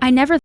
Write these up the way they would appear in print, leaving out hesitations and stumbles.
I never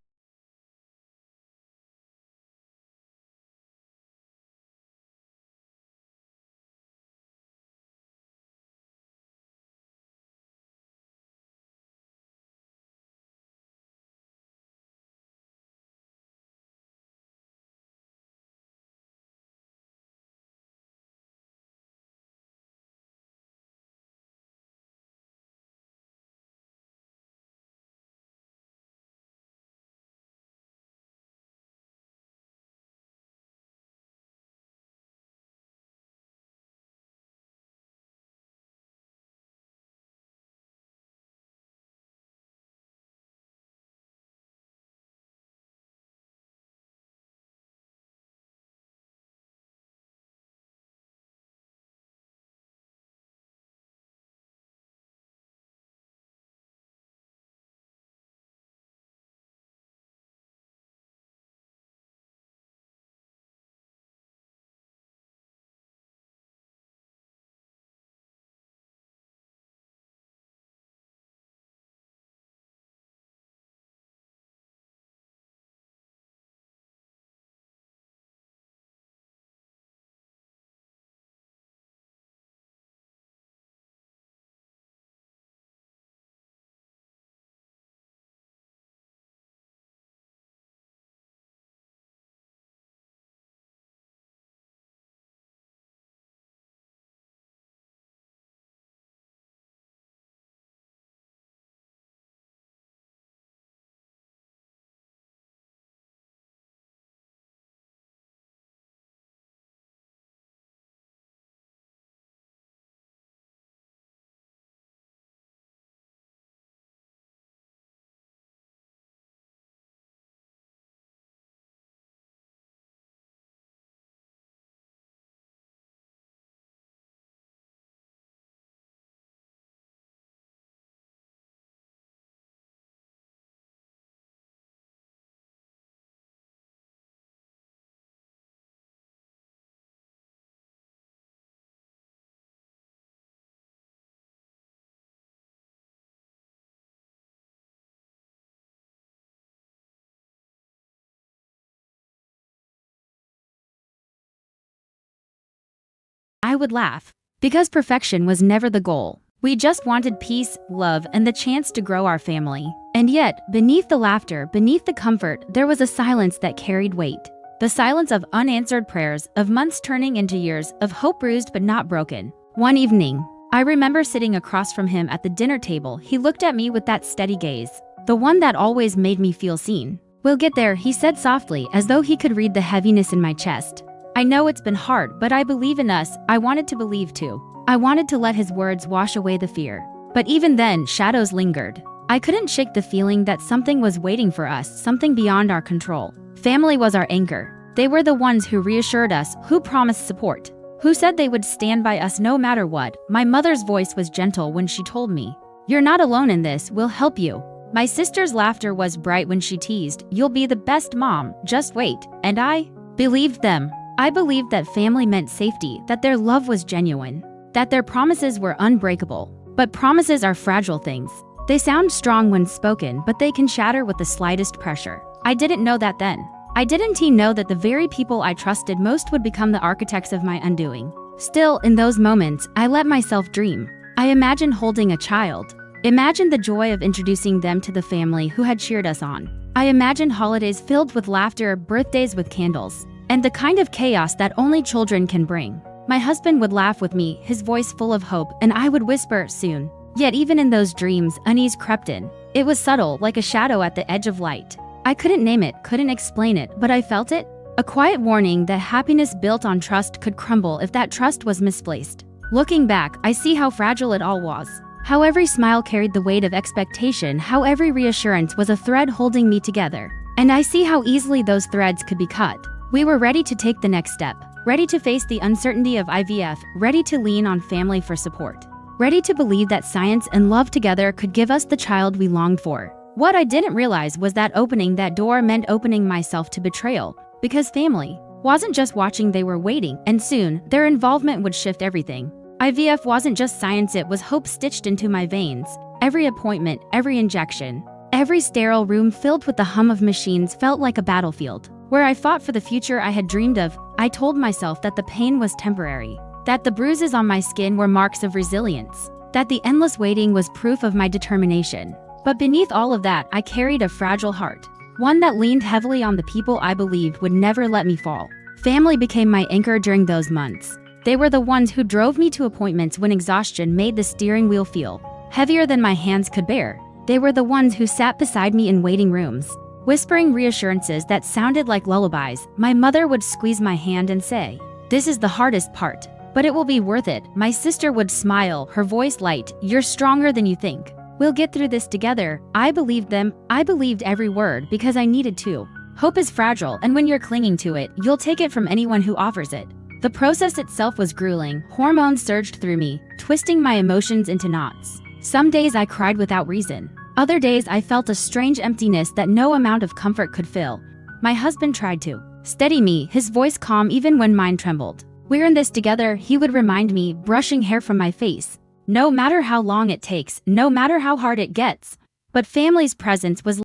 I would laugh. Because perfection was never the goal. We just wanted peace, love, and the chance to grow our family. And yet, beneath the laughter, beneath the comfort, there was a silence that carried weight. The silence of unanswered prayers, of months turning into years, of hope bruised but not broken. One evening, I remember sitting across from him at the dinner table. He looked at me with that steady gaze, the one that always made me feel seen. "We'll get there," he said softly, as though he could read the heaviness in my chest. "I know it's been hard, but I believe in us." I wanted to believe too. I wanted to let his words wash away the fear. But even then, shadows lingered. I couldn't shake the feeling that something was waiting for us, something beyond our control. Family was our anchor. They were the ones who reassured us, who promised support, who said they would stand by us no matter what. My mother's voice was gentle when she told me, "You're not alone in this, we'll help you." My sister's laughter was bright when she teased, "You'll be the best mom, just wait." And I believed them. I believed that family meant safety, that their love was genuine, that their promises were unbreakable. But promises are fragile things. They sound strong when spoken, but they can shatter with the slightest pressure. I didn't know that then. I didn't know that the very people I trusted most would become the architects of my undoing. Still, in those moments, I let myself dream. I imagined holding a child. Imagined the joy of introducing them to the family who had cheered us on. I imagined holidays filled with laughter, birthdays with candles, and the kind of chaos that only children can bring. My husband would laugh with me, his voice full of hope, and I would whisper, "Soon." Yet even in those dreams, unease crept in. It was subtle, like a shadow at the edge of light. I couldn't name it, couldn't explain it, but I felt it. A quiet warning that happiness built on trust could crumble if that trust was misplaced. Looking back, I see how fragile it all was. How every smile carried the weight of expectation, how every reassurance was a thread holding me together. And I see how easily those threads could be cut. We were ready to take the next step, ready to face the uncertainty of IVF, ready to lean on family for support, ready to believe that science and love together could give us the child we longed for. What I didn't realize was that opening that door meant opening myself to betrayal, because family wasn't just watching, they were waiting, and soon, their involvement would shift everything. IVF wasn't just science, it was hope stitched into my veins. Every appointment, every injection, Every sterile room filled with the hum of machines felt like a battlefield, where I fought for the future I had dreamed of. I told myself that the pain was temporary, that the bruises on my skin were marks of resilience, that the endless waiting was proof of my determination. But beneath all of that, I carried a fragile heart, one that leaned heavily on the people I believed would never let me fall. Family became my anchor during those months. They were the ones who drove me to appointments when exhaustion made the steering wheel feel heavier than my hands could bear. They were the ones who sat beside me in waiting rooms, whispering reassurances that sounded like lullabies. My mother would squeeze my hand and say, "This is the hardest part, but it will be worth it." My sister would smile, her voice light, "You're stronger than you think. We'll get through this together." I believed them. I believed every word because I needed to. Hope is fragile, and when you're clinging to it, you'll take it from anyone who offers it. The process itself was grueling. Hormones surged through me, twisting my emotions into knots. Some days I cried without reason. Other days I felt a strange emptiness that no amount of comfort could fill. My husband tried to steady me, his voice calm even when mine trembled. "We're in this together," he would remind me, brushing hair from my face. "No matter how long it takes, no matter how hard it gets." But family's presence was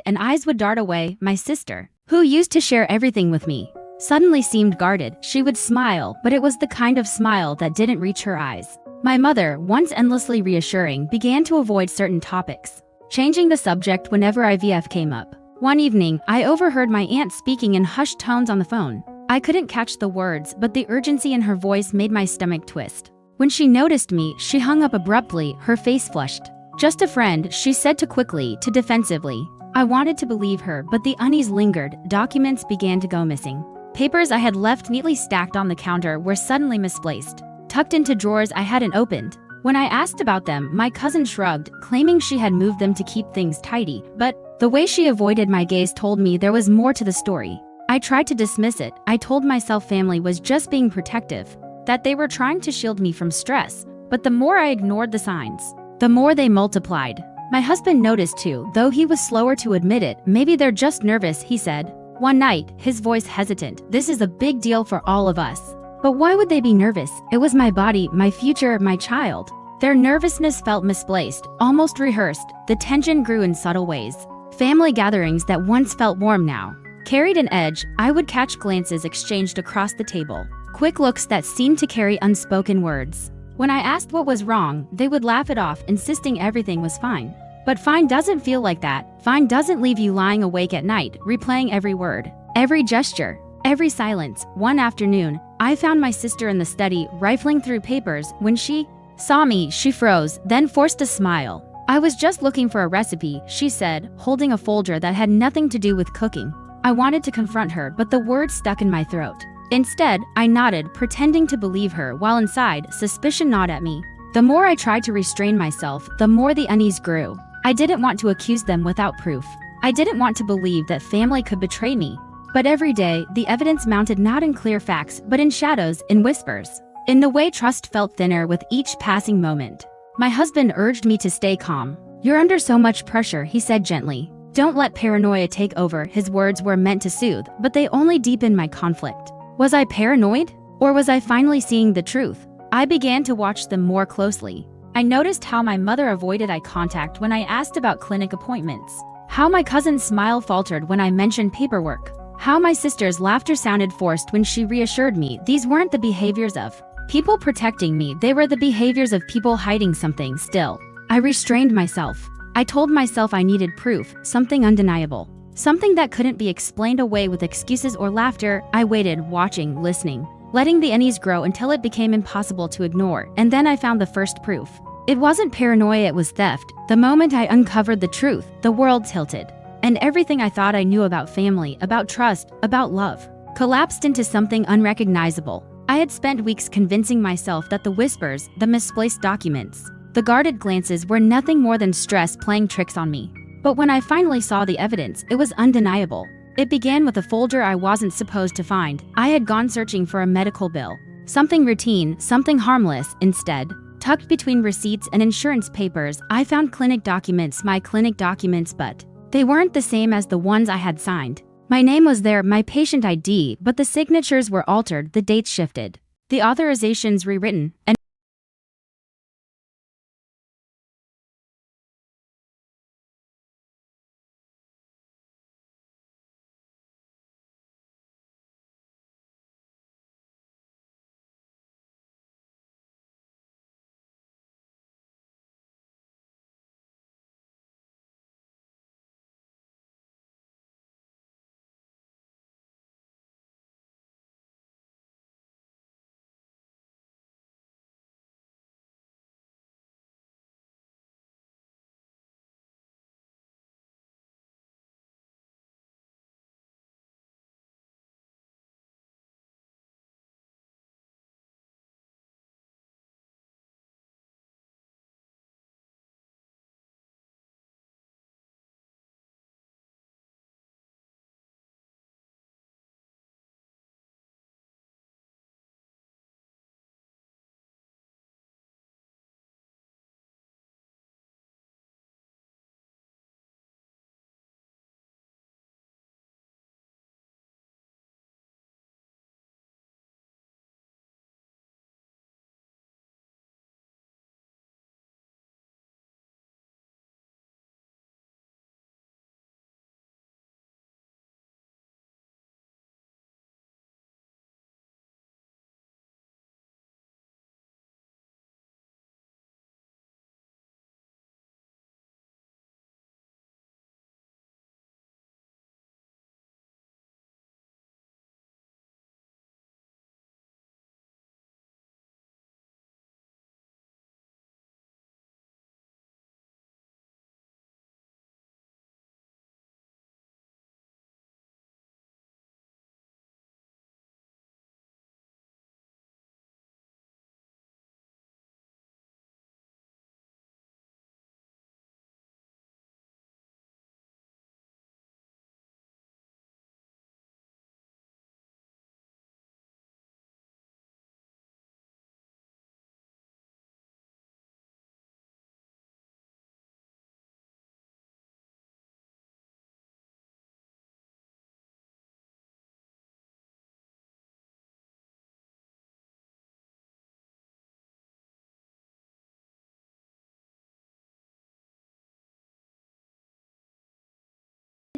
and eyes would dart away. My sister, who used to share everything with me, suddenly seemed guarded. She would smile, but it was the kind of smile that didn't reach her eyes. My mother, once endlessly reassuring, began to avoid certain topics, changing the subject whenever IVF came up. One evening, I overheard my aunt speaking in hushed tones on the phone. I couldn't catch the words, but the urgency in her voice made my stomach twist. When she noticed me, she hung up abruptly, her face flushed. "Just a friend," she said too quickly, too defensively. I wanted to believe her, but the unease lingered. Documents began to go missing. Papers I had left neatly stacked on the counter were suddenly misplaced, tucked into drawers I hadn't opened. When I asked about them, my cousin shrugged, claiming she had moved them to keep things tidy, but the way she avoided my gaze told me there was more to the story. I tried to dismiss it. I told myself family was just being protective, that they were trying to shield me from stress, but the more I ignored the signs, the more they multiplied. My husband noticed too, though he was slower to admit it. "Maybe they're just nervous," he said. One night, his voice hesitant, "This is a big deal for all of us. But why would they be nervous? It was my body, my future, my child. Their nervousness felt misplaced, almost rehearsed. The tension grew in subtle ways. Family gatherings that once felt warm now carried an edge. I would catch glances exchanged across the table, quick looks that seemed to carry unspoken words. When I asked what was wrong, they would laugh it off, insisting everything was fine. But fine doesn't feel like that. Fine doesn't leave you lying awake at night, replaying every word, every gesture, every silence. One afternoon, I found my sister in the study, rifling through papers. When she saw me, she froze, then forced a smile. "I was just looking for a recipe," she said, holding a folder that had nothing to do with cooking. I wanted to confront her, but the words stuck in my throat. Instead, I nodded, pretending to believe her, while inside, suspicion gnawed at me. The more I tried to restrain myself, the more the unease grew. I didn't want to accuse them without proof. I didn't want to believe that family could betray me. But every day, the evidence mounted not in clear facts, but in shadows, in whispers. In the way trust felt thinner with each passing moment. My husband urged me to stay calm. "You're under so much pressure," he said gently. "Don't let paranoia take over." His words were meant to soothe, but they only deepened my conflict. Was I paranoid? Or was I finally seeing the truth? I began to watch them more closely. I noticed how my mother avoided eye contact when I asked about clinic appointments. How my cousin's smile faltered when I mentioned paperwork. How my sister's laughter sounded forced when she reassured me. These weren't the behaviors of people protecting me, they were the behaviors of people hiding something. Still, I restrained myself. I told myself I needed proof, something undeniable. Something that couldn't be explained away with excuses or laughter. I waited, watching, listening, letting the unease grow until it became impossible to ignore. And then I found the first proof. It wasn't paranoia, it was theft. The moment I uncovered the truth, the world tilted. And everything I thought I knew about family, about trust, about love, collapsed into something unrecognizable. I had spent weeks convincing myself that the whispers, the misplaced documents, the guarded glances were nothing more than stress playing tricks on me. But when I finally saw the evidence, it was undeniable. It began with a folder I wasn't supposed to find. I had gone searching for a medical bill. Something routine, something harmless. Instead, tucked between receipts and insurance papers, I found clinic documents, my clinic documents, but they weren't the same as the ones I had signed. My name was there, my patient ID, but the signatures were altered, the dates shifted, the authorizations rewritten, and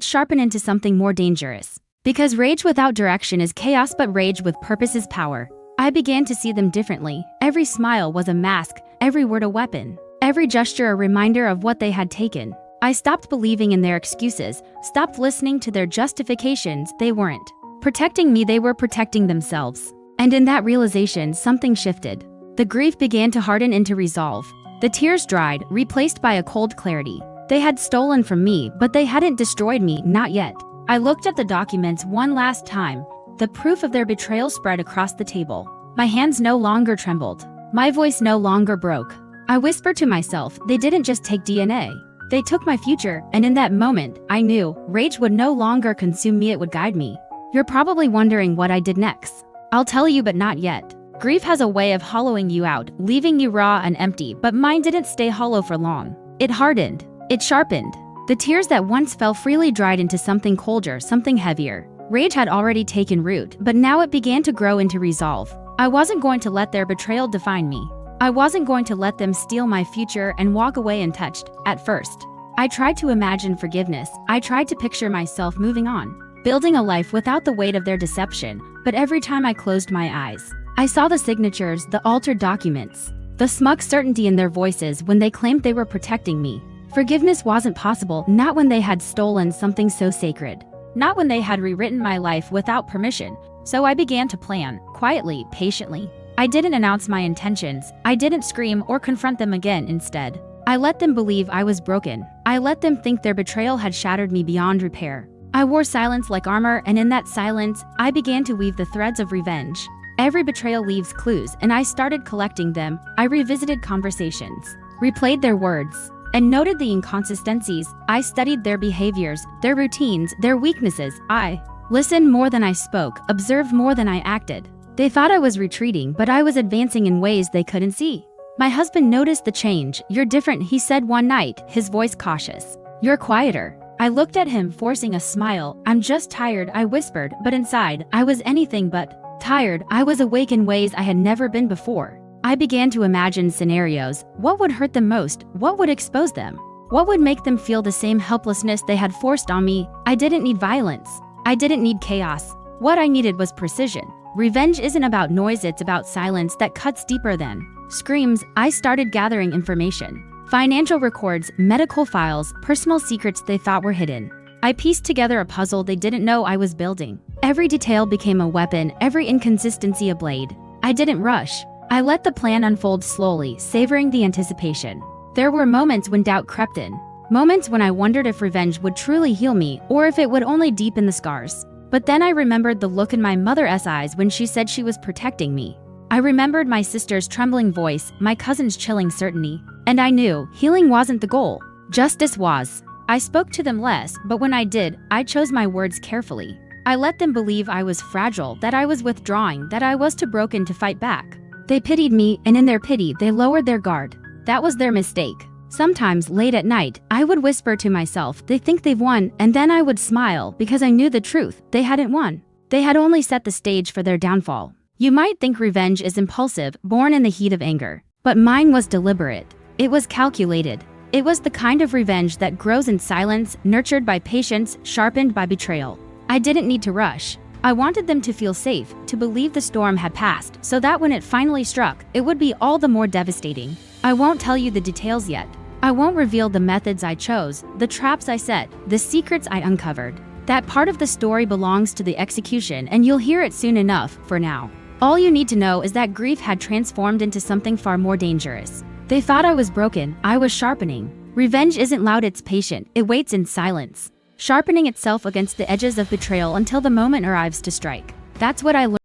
sharpen into something more dangerous. Because rage without direction is chaos, but rage with purpose is power. I began to see them differently. Every smile was a mask, every word a weapon, every gesture a reminder of what they had taken. I stopped believing in their excuses, stopped listening to their justifications. They weren't protecting me, they were protecting themselves. And in that realization, something shifted. The grief began to harden into resolve. The tears dried, replaced by a cold clarity. They had stolen from me, but they hadn't destroyed me, not yet. I looked at the documents one last time. The proof of their betrayal spread across the table. My hands no longer trembled. My voice no longer broke. I whispered to myself, they didn't just take DNA. They took my future, and in that moment, I knew rage would no longer consume me, it would guide me. You're probably wondering what I did next. I'll tell you, but not yet. Grief has a way of hollowing you out, leaving you raw and empty, but mine didn't stay hollow for long. It hardened. It sharpened. The tears that once fell freely dried into something colder, something heavier. Rage had already taken root, but now it began to grow into resolve. I wasn't going to let their betrayal define me. I wasn't going to let them steal my future and walk away untouched. At first, I tried to imagine forgiveness. I tried to picture myself moving on, building a life without the weight of their deception, but every time I closed my eyes, I saw the signatures, the altered documents, the smug certainty in their voices when they claimed they were protecting me. Forgiveness wasn't possible, not when they had stolen something so sacred, not when they had rewritten my life without permission. So I began to plan, quietly, patiently. I didn't announce my intentions. I didn't scream or confront them again. Instead, I let them believe I was broken. I let them think their betrayal had shattered me beyond repair. I wore silence like armor, and in that silence, I began to weave the threads of revenge. Every betrayal leaves clues, and I started collecting them. I revisited conversations, replayed their words, and noted the inconsistencies. I studied their behaviors, their routines, their weaknesses. I listened more than I spoke, observed more than I acted. They thought I was retreating, but I was advancing in ways they couldn't see. My husband noticed the change. You're different, he said one night, his voice cautious. You're quieter. I looked at him, forcing a smile. I'm just tired, I whispered, but inside, I was anything but tired. I was awake in ways I had never been before. I began to imagine scenarios. What would hurt them most? What would expose them? What would make them feel the same helplessness they had forced on me? I didn't need violence. I didn't need chaos. What I needed was precision. Revenge isn't about noise, it's about silence that cuts deeper than screams. I started gathering information. Financial records, medical files, personal secrets they thought were hidden. I pieced together a puzzle they didn't know I was building. Every detail became a weapon, every inconsistency a blade. I didn't rush. I let the plan unfold slowly, savoring the anticipation. There were moments when doubt crept in. Moments when I wondered if revenge would truly heal me or if it would only deepen the scars. But then I remembered the look in my mother's eyes when she said she was protecting me. I remembered my sister's trembling voice, my cousin's chilling certainty. And I knew healing wasn't the goal. Justice was. I spoke to them less, but when I did, I chose my words carefully. I let them believe I was fragile, that I was withdrawing, that I was too broken to fight back. They pitied me, and in their pity, they lowered their guard. That was their mistake. Sometimes, late at night, I would whisper to myself, they think they've won, and then I would smile because I knew the truth. They hadn't won. They had only set the stage for their downfall. You might think revenge is impulsive, born in the heat of anger. But mine was deliberate. It was calculated. It was the kind of revenge that grows in silence, nurtured by patience, sharpened by betrayal. I didn't need to rush. I wanted them to feel safe, to believe the storm had passed, so that when it finally struck, it would be all the more devastating. I won't tell you the details yet. I won't reveal the methods I chose, the traps I set, the secrets I uncovered. That part of the story belongs to the execution, and you'll hear it soon enough. For now, all you need to know is that grief had transformed into something far more dangerous. They thought I was broken, I was sharpening. Revenge isn't loud, it's patient, it waits in silence, sharpening itself against the edges of betrayal until the moment arrives to strike. That's what I learned.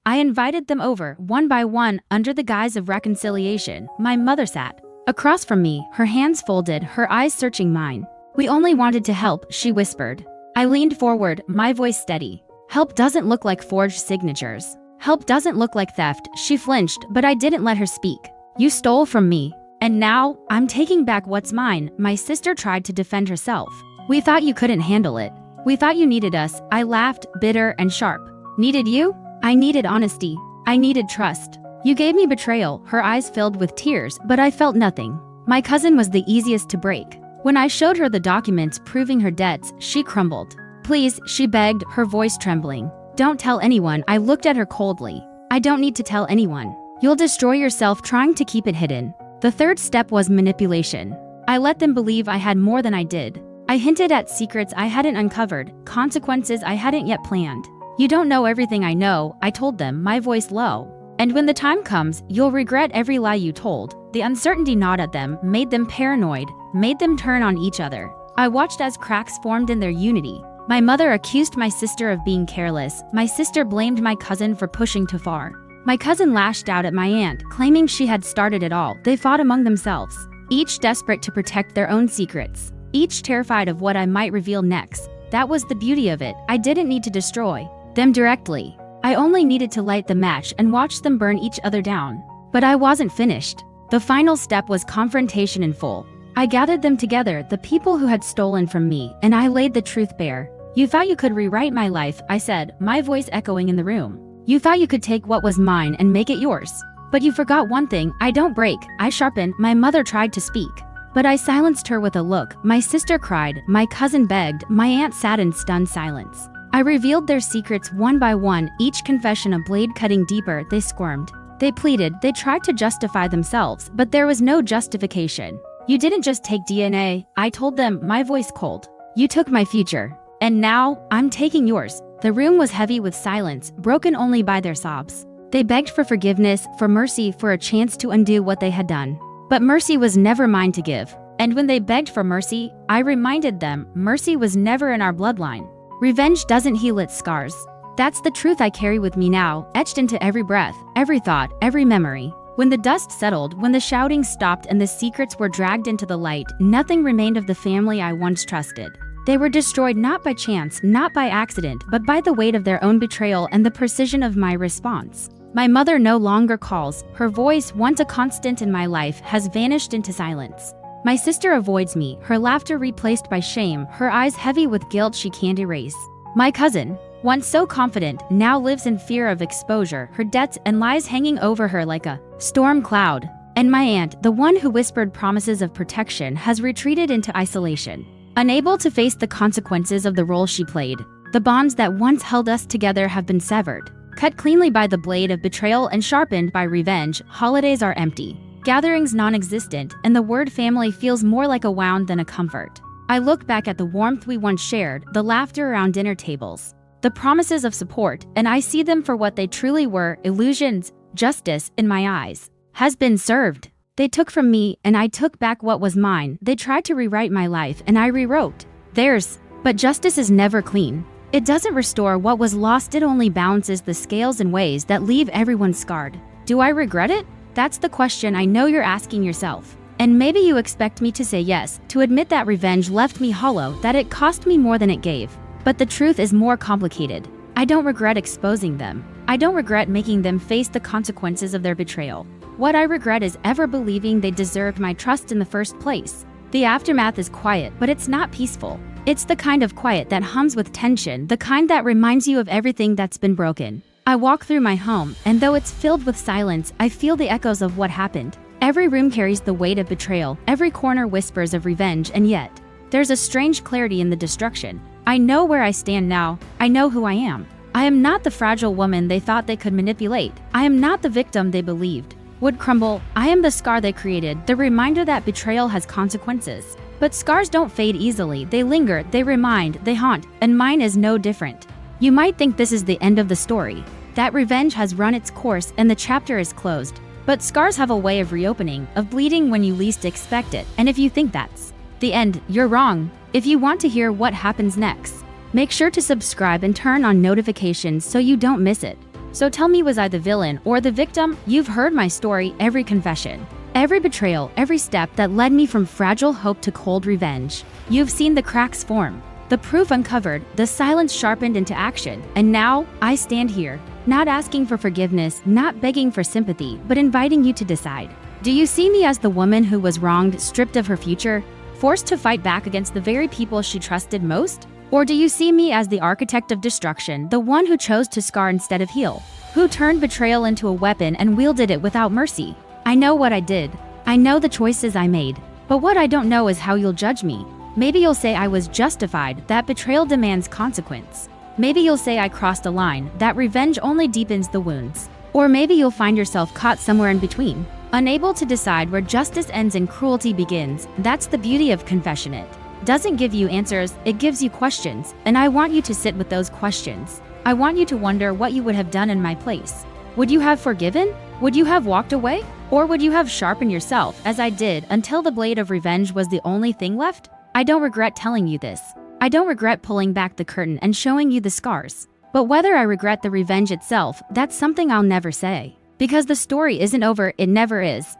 I invited them over, one by one, under the guise of reconciliation. My mother sat across from me, her hands folded, her eyes searching mine. "We only wanted to help," she whispered. I leaned forward, my voice steady. "Help doesn't look like forged signatures. Help doesn't look like theft." She flinched, but I didn't let her speak. "You stole from me. And now, I'm taking back what's mine." My sister tried to defend herself. "We thought you couldn't handle it. We thought you needed us." I laughed, bitter and sharp. "Needed you? I needed honesty. I needed trust. You gave me betrayal." Her eyes filled with tears, but I felt nothing. My cousin was the easiest to break. When I showed her the documents proving her debts, she crumbled. "Please," she begged, her voice trembling. "Don't tell anyone." I looked at her coldly. "I don't need to tell anyone. You'll destroy yourself trying to keep it hidden." The third step was manipulation. I let them believe I had more than I did. I hinted at secrets I hadn't uncovered, consequences I hadn't yet planned. "You don't know everything I know," I told them, my voice low. "And when the time comes, you'll regret every lie you told." The uncertainty gnawed at them, made them paranoid, made them turn on each other. I watched as cracks formed in their unity. My mother accused my sister of being careless. My sister blamed my cousin for pushing too far. My cousin lashed out at my aunt, claiming she had started it all. They fought among themselves, each desperate to protect their own secrets, each terrified of what I might reveal next. That was the beauty of it. I didn't need to destroy them directly. I only needed to light the match and watch them burn each other down. But I wasn't finished. The final step was confrontation in full. I gathered them together, the people who had stolen from me, and I laid the truth bare. "You thought you could rewrite my life," I said, my voice echoing in the room. "You thought you could take what was mine and make it yours. But you forgot one thing: I don't break, I sharpen." My mother tried to speak, but I silenced her with a look. My sister cried, my cousin begged, my aunt sat in stunned silence. I revealed their secrets one by one, each confession a blade cutting deeper. They squirmed. They pleaded, they tried to justify themselves, but there was no justification. "You didn't just take DNA," I told them, my voice cold. "You took my future. And now, I'm taking yours." The room was heavy with silence, broken only by their sobs. They begged for forgiveness, for mercy, for a chance to undo what they had done. But mercy was never mine to give. And when they begged for mercy, I reminded them, mercy was never in our bloodline. Revenge doesn't heal its scars. That's the truth I carry with me now, etched into every breath, every thought, every memory. When the dust settled, when the shouting stopped and the secrets were dragged into the light, nothing remained of the family I once trusted. They were destroyed not by chance, not by accident, but by the weight of their own betrayal and the precision of my response. My mother no longer calls. Her voice, once a constant in my life, has vanished into silence. My sister avoids me, her laughter replaced by shame, her eyes heavy with guilt she can't erase. My cousin, once so confident, now lives in fear of exposure, her debts and lies hanging over her like a storm cloud. And my aunt, the one who whispered promises of protection, has retreated into isolation, unable to face the consequences of the role she played. The bonds that once held us together have been severed, cut cleanly by the blade of betrayal and sharpened by revenge. Holidays are empty, gatherings non-existent, and the word family feels more like a wound than a comfort. I look back at the warmth we once shared, the laughter around dinner tables, the promises of support, and I see them for what they truly were: illusions. Justice, in my eyes, has been served. They took from me, and I took back what was mine. They tried to rewrite my life, and I rewrote theirs. But justice is never clean. It doesn't restore what was lost, it only balances the scales in ways that leave everyone scarred. Do I regret it? That's the question I know you're asking yourself. And maybe you expect me to say yes, to admit that revenge left me hollow, that it cost me more than it gave. But the truth is more complicated. I don't regret exposing them. I don't regret making them face the consequences of their betrayal. What I regret is ever believing they deserved my trust in the first place. The aftermath is quiet, but it's not peaceful. It's the kind of quiet that hums with tension, the kind that reminds you of everything that's been broken. I walk through my home, and though it's filled with silence, I feel the echoes of what happened. Every room carries the weight of betrayal, every corner whispers of revenge, and yet, there's a strange clarity in the destruction. I know where I stand now. I know who I am. I am not the fragile woman they thought they could manipulate. I am not the victim they believed would crumble. I am the scar they created, the reminder that betrayal has consequences. But scars don't fade easily. They linger, they remind, they haunt, and mine is no different. You might think this is the end of the story, that revenge has run its course and the chapter is closed. But scars have a way of reopening, of bleeding when you least expect it. And if you think that's the end, you're wrong. If you want to hear what happens next, make sure to subscribe and turn on notifications so you don't miss it. So tell me, was I the villain or the victim? You've heard my story, every confession, every betrayal, every step that led me from fragile hope to cold revenge. You've seen the cracks form, the proof uncovered, the silence sharpened into action. And now, I stand here, not asking for forgiveness, not begging for sympathy, but inviting you to decide. Do you see me as the woman who was wronged, stripped of her future, forced to fight back against the very people she trusted most? Or do you see me as the architect of destruction, the one who chose to scar instead of heal, who turned betrayal into a weapon and wielded it without mercy? I know what I did. I know the choices I made. But what I don't know is how you'll judge me. Maybe you'll say I was justified, that betrayal demands consequence. Maybe you'll say I crossed a line, that revenge only deepens the wounds. Or maybe you'll find yourself caught somewhere in between, unable to decide where justice ends and cruelty begins. That's the beauty of Confessional. Doesn't give you answers, it gives you questions, and I want you to sit with those questions. I want you to wonder what you would have done in my place. Would you have forgiven? Would you have walked away? Or would you have sharpened yourself, as I did, until the blade of revenge was the only thing left? I don't regret telling you this. I don't regret pulling back the curtain and showing you the scars. But whether I regret the revenge itself, that's something I'll never say. Because the story isn't over, it never is.